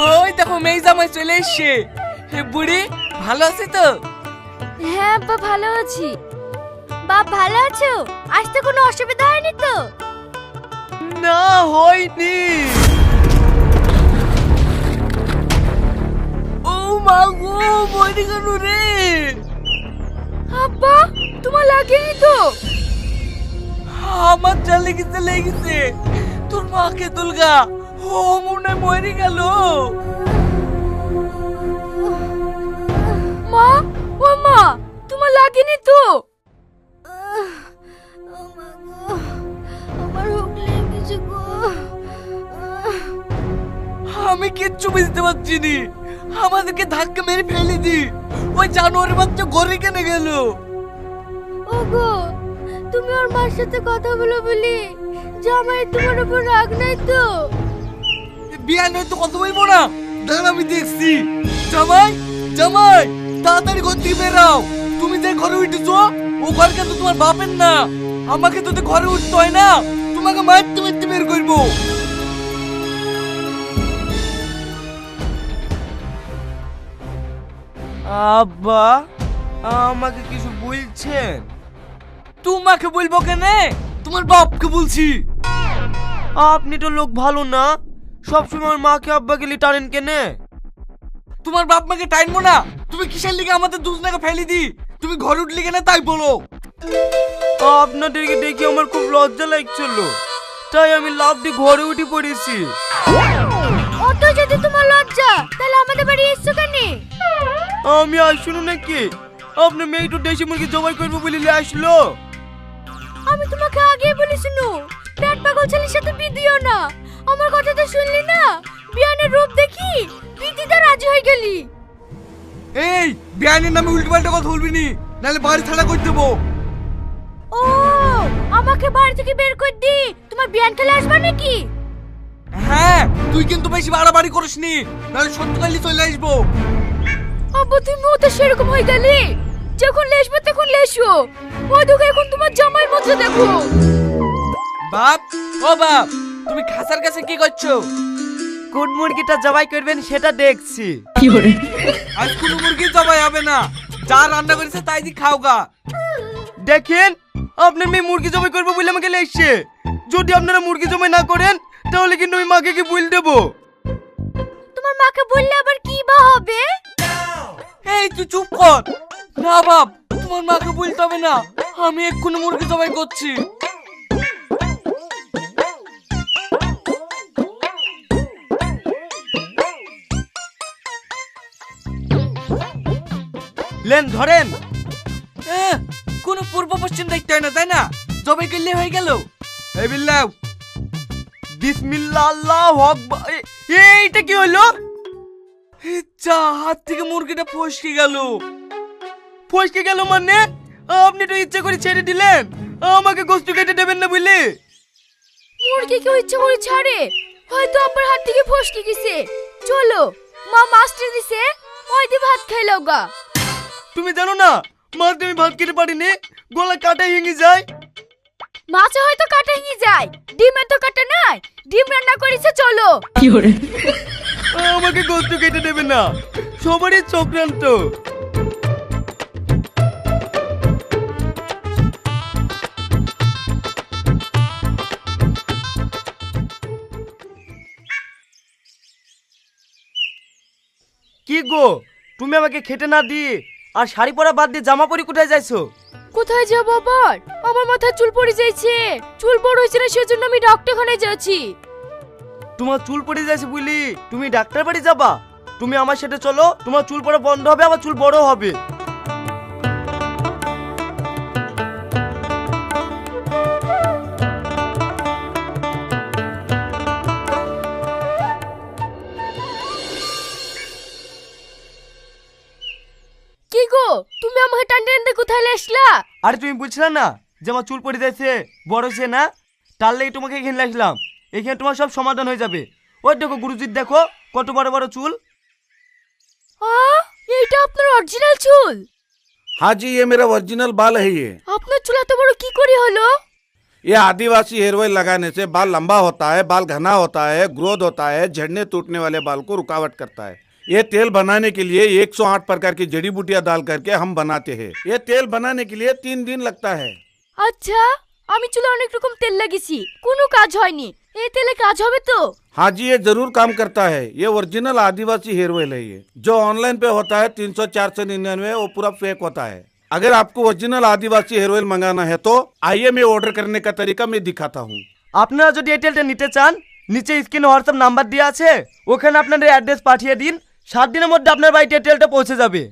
ওই দেখো মেয়ে জামাই চলে এসছে। বুড়ি ভালো আছে তো? হ্যাঁ আব্বা ভালো আছি। বাপ ভালো আছো? আসতে কোনো অসুবিধা হয়নি তো? না হয়নি। ও মা গো, বইনি কেন রে? আব্বা তোমার লাগেনি তো? আমার যা লেগেছে লেগেছে। তোর মাকে দুলগা, ও মনে মরে গেল। মা, ও মা, তোমার লাগেনি তো? আমার হুক লেগেছে গো। আমি কিচ্ছু বুঝতে পারছি নি। আমাদেরকে ধাক্কা মেরে ফেলে দি। ওই জানোয়ারের বাচ্চা ঘরে কেন গেল? ওগো, তুমি ওর মার সাথে কথা বলো বলি জামাই তোমার উপর রাগ নাই তো? বিয়া নয় তো কথা বলবো না। দাঁড়া আমি দেখছি। জামাই, জামাই, তাড়াতাড়ি ঘর থেকে বেরাও। তুমি যে ঘরে উঠেছো ও ঘর কিন্তু তোমার বাপের না। আমাকে তো ঘরে উঠতে হয় না। তোমাকে মারতে মারতে বের করবো। আব্বা, আমাকে কিছু বলছেন? তোমাকে বলবো কেন? তোমার বাপকে বলছি। আপনি তো লোক ভালো না, সবসময় আমার মাকে আব্বাকে লি টানেন কেনে? তোমার বাপ মাকে টাইনবো না। তুমি কিসের লিগে আমাদের দুজনাকে ফেলে দি? তুমি ঘর উঠলি কেন তাই বলো। আপনাদেরকে দেখে আমার খুব লজ্জা লাগছিল, তাই আমি লাফ দিয়ে ঘরে উঠে পড়েছি। অত যদি তোমার লজ্জা তাহলে আমাদের বাড়ি এসছো কেন? আমি আসুন নাকি? আপনার মেয়ে একটু দেশি মুরগি জবাই করবো বলে আসলো। আমি তোমাকে আগেই বলেছি নো, পেট পাগল ছেলের সাথে বিয়ে দিও না। আমার কথা তো শুনলি না? বিয়ানের রূপ দেখি বিদিদা রাজি হয়ে গেলি। এই বিয়ানের নামে উল্টো পাল্টা কথা বলবি নি, নাহলে বাড়ি ছাড়া করে দেবো। ও, আমাকে বাড়ি থেকে বের করে দি তোমার বিয়ান খেলে আসবা নাকি? হ্যাঁ, তুই কিন্তু বেশি বাড়াবাড়ি করিসনি, নাহলে সত্যকালে চলে আসবো। আব্বু তুমি তো সেরকম হয়ে গেলি। যখন লেসবো তখন লেসো। ও দেখো এখন তোমার জামাই মতো দেখো। বাপ, ও বাপ, তুমি খাসার কাছে কি করছো? কোন মুরগিটা জবাই করবেন সেটা দেখছি। কি করে? আজ কোন মুরগি জবাই হবে না, যা রান্না করেছে তাই দি খাওগা। দেখেন, আপনার মেয়ে মুরগি জবাই করবে বলে আমাকে লেখছে। যদি আপনারা মুরগি জবাই না করেন তাহলে কিন্তু আমি মাকে কি বল দেবো। তোমার মাকে বললে আবার কি বা হবে? এই তুই চুপ কর। না বাপ, তোমার মাকে বলতে হবে না, আমি এক্ষুনি মুরগি জবাই করছি। লেন ধরেন। কোন পূর্ব পশ্চিম দেখতে হয় না, তাই না? জবাই করলে হয়ে গেল। এই বিল্লাহ, বিসমিল্লাহ আল্লাহু আকবার। এইটা কি হলো? যা, হাত থেকে মুরগিটা ফসকে গেল। ফসকে গেল মানে? আপনি তো ইচ্ছে করে ছেড়ে দিলেন, আমাকে গোস্ত কেটে দেবেন না বুঝলি? মুরগি কেউ ইচ্ছে করে ছাড়ে? হয়তো আব্বার হাত থেকে ফসকে গেছে। চলো, মা মাছটা দিছে, ওই দিয়ে ভাত খাইলো গা। তুমি জানো না মাছ দিয়ে আমি ভাত খেতে পারিনি, গলা কাটা ভেঙে যায়। মাছে হয়তো কাটা ভেঙে যায়, ডিমের তো কাটা নাই। ডিম রান্না করেছে, চলো। আমাকে গোস্ত কেটে দেবে না, সবারই চক্রান্ত। কি গো, তুমি আমাকে খেতে না দিয়ে আর শাড়ি পরা বাদ দিয়ে জামা পরে কোথায় যাইছো? কোথায় যাবো আবার? আমার মাথায় চুল পড়ে যাইছে। চুল বড় হয়েছে না, সেজন্য আমি ডাক্তারখানায় যাচ্ছি। তোমার চুল পড়ে যাচ্ছে বুঝলি তুমি ডাক্তার বাড়ি যাবা? তুমি আমার সাথে চলো, তোমার চুল পড়া বন্ধ হবে, আবার চুল বড় হবে। কি গো, তুমি আমাকে টানতে টানতে কোথায় আসলা? আরে তুমি বুঝছিলে না যে আমার চুল পড়ে যাচ্ছে, বড় হচ্ছে না, তার লেগে তোমাকে এখানে আসলাম। এখানে তোমার সব সমাধান হয়ে যাবে। ওই দেখো গুরুজির, দেখো কত বড় বড় চুল। এইটা আপনার অরিজিনাল চুল? हाँ जी, ये मेरा ओरिजिनल बाल है ये। আপনার চুল এত বড় কি করে হলো? ये आदिवासी हेयर ऑयल लगाने से बाल लंबा होता है, बाल घना होता है, ग्रोथ होता है, झड़ने टूटने वाले बाल को रुकावट करता है। ये तेल बनाने के लिए 108 प्रकार की जड़ी बूटियां डाल करके हम बनाते हैं। ये तेल बनाने के लिए 3 दिन लगता है। আচ্ছা, আমি চুলে অনেক রকম তেল লাগিয়েছি, কোনো কাজ হয়নি। এই তেলে কাজ হবে তো? हाँ जी, ये जरूर काम करता है। ये ओरिजिनल आदिवासी हेयर ऑयल है। ये जो ऑनलाइन पे होता है 300-499, वो पूरा फेक होता है। अगर आपको ओरिजिनल आदिवासी हेयर ऑयल मंगाना है तो आइए, मैं ऑर्डर करने का तरीका मैं दिखाता हूँ। আপনারা যদি এই তেলটা নিতে চান, নিচে স্ক্রিনে হোয়াটসঅ্যাপ নাম্বার দেওয়া আছে, ওখানে আপনাদের অ্যাড্রেস পাঠিয়ে দিন। 7 দিনের মধ্যে আপনার বাড়িতে তেলটা পৌঁছে যাবে।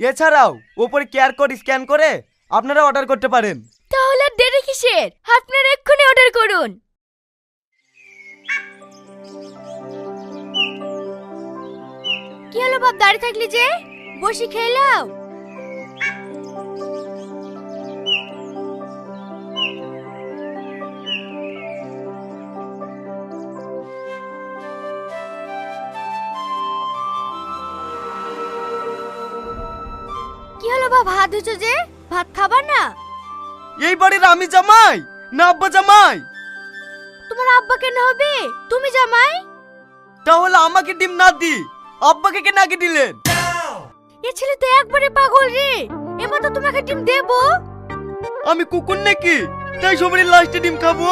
এছাড়াও উপরে কিউআর কোড স্ক্যান করে আপনারা অর্ডার করতে পারেন। তাহলে আর দেরি কিসের? আপনারা এক্ষুনি অর্ডার করুন। কি হলো বাপ, দাঁড়িয়ে থাকলি যে? বসি খেয়ে নাও। কি হলো বাপ, হাত ধুছো যে? ভাত খাবার না? এই বাড়ির আমি জামাই না আব্বা জামাই? তোমার আব্বা কেন হবে? তুমি জামাই। তাহলে আমাকে ডিম না দি আব্বাকে কেন আগে দিলেন? এ ছেলে তো একবারে পাগল রে, এবার তো তোমাকে ডিম দেবো। আমি কুকুর নাকি তাই সবারই লাস্টে ডিম খাবো?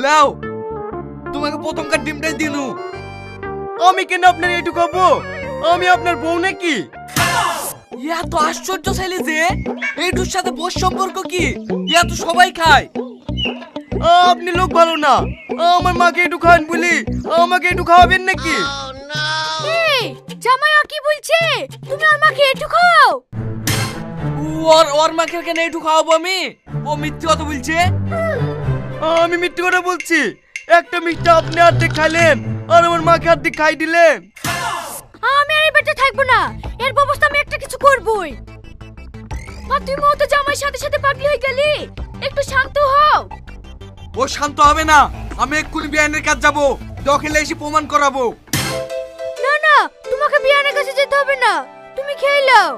লাও, তোমাকে প্রথমকার ডিমটাই দিনু। আমি কেন আপনার এটু খাবো? আমি আপনার বউ নাকি? ইয়া তো আশ্চর্য ছেলে যে, এইটুর সাথে বস সম্পর্ক কি? ইয়া তো সবাই খায়। আপনি লোক ভালো না, আমার মাকে একটু খান বলি আমাকে একটু খাওয়াবেন নাকি? এই জামাই কি বলছে? তুমি আর মাকে একটু খাও। ওর মাকে কেন একটু খাওয়াবো আমি? ও মিথ্যে কথা বলছে। আমি মিথ্যে কথা বলছি? একটা মিষ্টি আপনি অর্ধেক খাইলেন আর আমার মাকে অর্ধেক খাই দিলেন। আমি আর এই বাড়িতে থাকবো না, এর ব্যবস্থা আমি একটা কিছু করবই। আর তুই তো জামাইয়ের সাথে সাথে পাগলি হয়ে গেলি, একটু শান্ত হও। ও শান্ত হবে না, আমি এক্ষুনি বিয়ানের কাছে যাবো, দখলে এসে প্রমাণ করাবো। না না, তোমাকে বিয়ানের কাছে যেতে হবে না, তুমি খেয়ে নাও।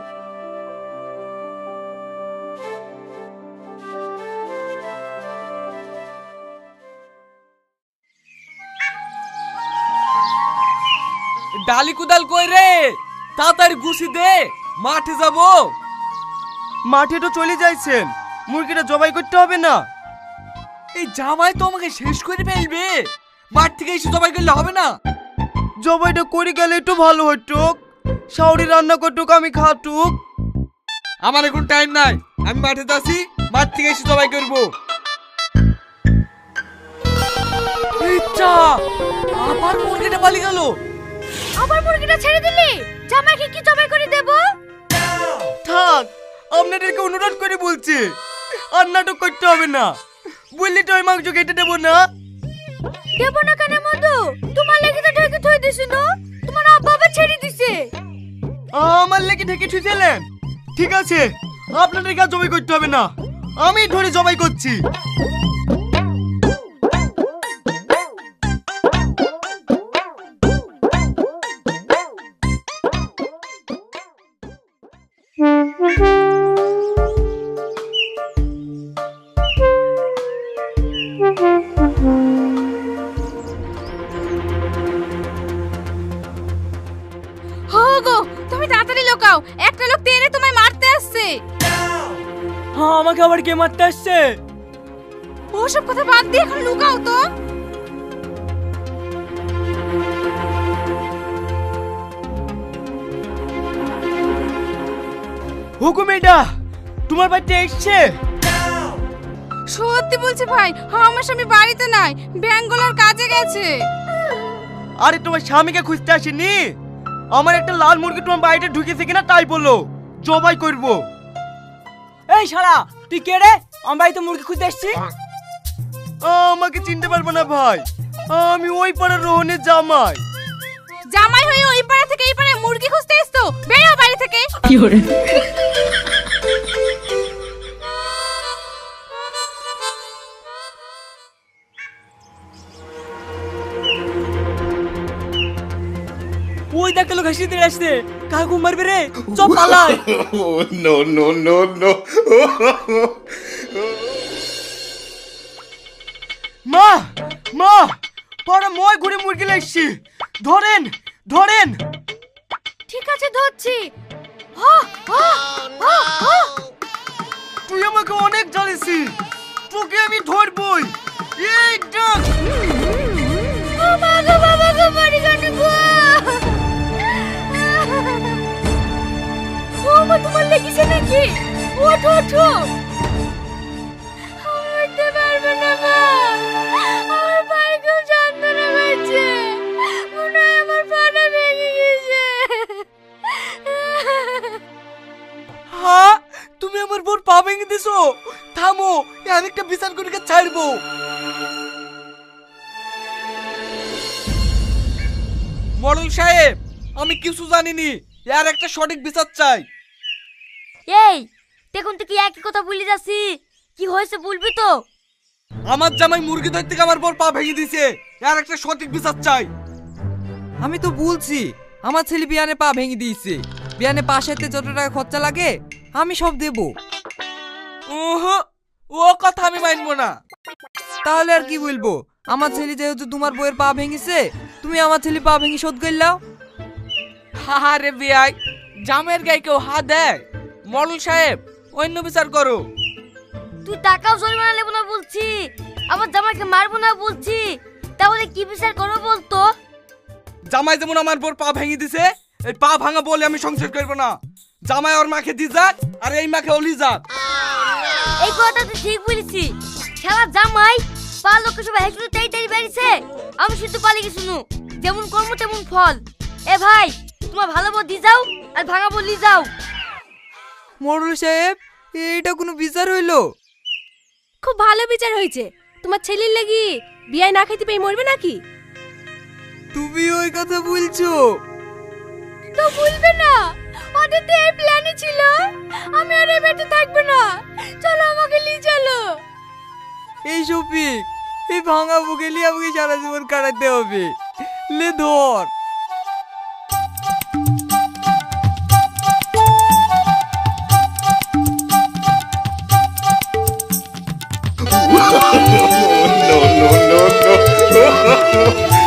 ডালি কুদাল কই রে? তাড়াতাড়ি গুছি দে, মাঠে যাব। মাঠে তো চলে যাইছেন, মুরগিটা জবাই করতে হবে না? এই জামাই তো আমাকে শেষ করে ফেলবে, মাঠ থেকে এসে জবাই করলে হবে না? জবাইটা করে গেলে একটু ভালো হতো, শাওরি রান্না করতুক, আমি খাতুক। আমার এখন টাইম নাই, আমি মাঠে যাচ্ছি, মাঠ থেকে এসে জবাই করবো। ইচ্ছা, আবার মুরগিটা পালিয়ে গেল। আবার মুরগিটা ছেড়ে দিলি, জামাইকে কি জবাই করে দেব? থাক, আপনাদেরকে অনুরোধ করে বলছি, আর নাটক করতে হবে না। বললি তো ওই মাংস কেটে দেবো না। দেব না কেন মধু? তোমার লেগে তো ঢেকে থই দিছি না, তোমার আব্বা আবার ছেড়ে দিছে। আমার লেগে ঢেকে ছুঁয়েছিলেন? ঠিক আছে, আপনাদেরকে আর জবাই করতে হবে না, আমি ধরে জবাই করছি। তুমি তাড়াতাড়ি লুকাও, একটা লোক টেনে তোমায় মারতে আসছে। হ্যাঁ, আমাকে আবার কে মারতে আসছে? ওসব কথা বাদ দিয়ে এখন লুকাও তো। হুকুম, এটা তোমার বাড়িতে এসছে? সত্যি বলছি ভাই, আমার স্বামী বাড়িতে নাই, ব্যাঙ্গালোর কাজে গেছে। আরে তোমার স্বামীকে খুঁজতে আসেনি, আমার একটা লাল মুরগি তোমার বাড়িতে ঢুকেছে কিনা তাই বললো, জবাই করবো। এই শালা, তুই কে রে? আমার বাড়িতে মুরগি খুঁজতে আসছি। আমাকে চিনতে পারবো না ভাই, আমি ওই পাড়ার রোহনের জামাই। জামাই হয়ে ওই পাড়া থেকে এই পাড়ায় মুরগি খুঁজতে এসছো? বেরো বাড়ি থেকে। কি করে? ওই দেখতে লোক হাসিতে আসছে, কাকু মারবে রে, চল পালাই। No no no no. মা মা পরে মই ঘুরে মুরগি লাগছি, ধরেন ধরেন। ঠিক আছে ধরছি। হা, হা, হা, হা। তুই আমাকে অনেক জ্বালিয়েছি, তোকে আমি ধরবই। এই ডাক। ও মা গো, বাবা গো, মরি গেল গো। ও মা, তোমার লেগেছে নাকি? ওঠো ওঠো। আমি উঠতে পারবো না মা, আমার পায়ে খুব যন্ত্রণা হচ্ছে, মনে হয় আমার পাটা ভেঙে গেছে। হ্যাঁ, তুমি আমার বোর পা ভেঙে দিছো। থামো, আরেকটা বিচার করে ছাড়বো। মডেল সাহেব, আমি কিছু জানিনি, এর একটা সঠিক বিচার চাই। এই দেখুন তো কি একই কথা বলে যাচ্ছি, কি হয়েছে বলবি তো? আমার জামাই মুরগি ধরতে থেকে আমার বোর পা ভেঙে দিছে, এর একটা সঠিক বিচার চাই। আমি তো বলছি আমার ছেলে বিয়ানে পা ভেঙে দিয়েছে, বিয়ানে পা সারতে যত টাকা খরচা লাগে আমি সব দেব। ওহো, ও কথা আমি মানবো না। তাহলে আর কি বলবো, আমার ছেলে যেহেতু তোমার বউয়ের পা ভেঙেছে, তুমি আমার ছেলে পা ভেঙে শোধ করলাও। আরে বিয়াই, জামের গায়ে কেউ হাত দেয়? মডেল সাহেব, অন্য বিচার করো। তুই টাকাও জরিমানা নেবো না বলছি, আমার জামাইকে মারবো না বলছি, তাহলে কি বিচার করবো বলতো? জামাই যেমন আমার বোর পা ভেঙে দিছে, এই পা ভাঙা বলে আমি সংসার করবো না। জামাই ওর মাকে দি যাক, আর এই মাকে ওলি যাক। এই কথা তুই ঠিক বলেছি। খেলা জামাই পা লোকের সবাই হেঁটে তাই তাই বেরিয়েছে, আমি শুধু পালিয়ে গেছি নু। যেমন কর্ম তেমন ফল। এ ভাই, তোমার ভালো বউ দি যাও আর ভাঙা বলি যাও। মোড়ল সাহেব, এইটা কোনো বিচার হইলো? খুব ভালো বিচার হয়েছে। তোমার ছেলের লাগি বিয়ায় না খেতে পেয়ে মরবে নাকি? তুমি ওই কথা বলছো? তো বলবে না, ওদের তো এই প্ল্যানই ছিল। আমি আর এই বাড়িতে থাকবো না, চলো আমাকে নিয়ে চলো। এই শফিক, এই ভাঙা বুকে নিয়ে আমাকে সারা জীবন কাটাতে হবে। লে ধর। no, no, no, no.